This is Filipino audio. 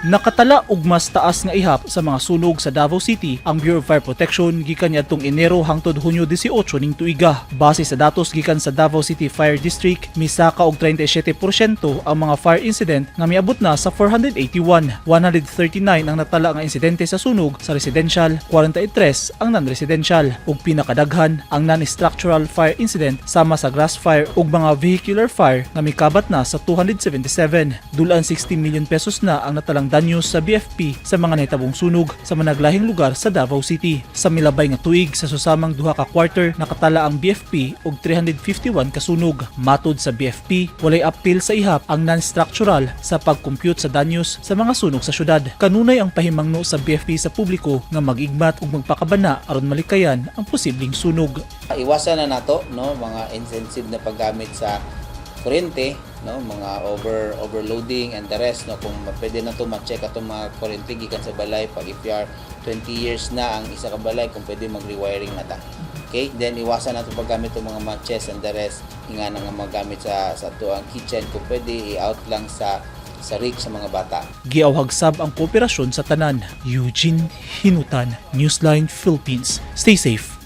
Nakatala og mas taas nga ihap sa mga sunog sa Davao City ang Bureau of Fire Protection gikan niadtong Enero hangtod Hunyo 18 ning tuiga. Base sa datos gikan sa Davao City Fire District, misaka og 37% ang mga fire incident nga miabot na sa 481. 139 ang natala nga insidente sa sunog sa residential, 43 ang non-residential ug pinakadaghan ang non-structural fire incident sama sa grass fire ug mga vehicular fire nga mikabat na sa 277. Dulan 60 million pesos na ang natalang danyos sa BFP sa mga nahitabong sunog sa managlahing lugar sa Davao City. Sa milabay nga tuig sa susamang duha ka quarter nakatala ang BFP og 351 ka sunog. Matud sa BFP, walay apil sa ihap ang non-structural sa pag-compute sa danyos sa mga sunog sa syudad. Kanunay ang pahimangno sa BFP sa publiko nga mag-igmat ug magpakabana aron malikayan ang posibleng sunog. Iwasan na nato no mga insensitive na paggamit sa kuryente, no, mga overloading and the rest, no, kung pwede na to ma-check atong mga kuryente gikan sa balay pag if you are 20 years na ang isa ka balay kung pwede mag-rewiring na ta. Okay, then iwasan na to paggamit ng mga matches and the rest, nga na nga magamit sa to ang kitchen kung pwede i-out lang sa rig sa mga bata. Giawhag sab ang kooperasyon sa tanan. Eugene Hinutan, Newsline Philippines. Stay safe.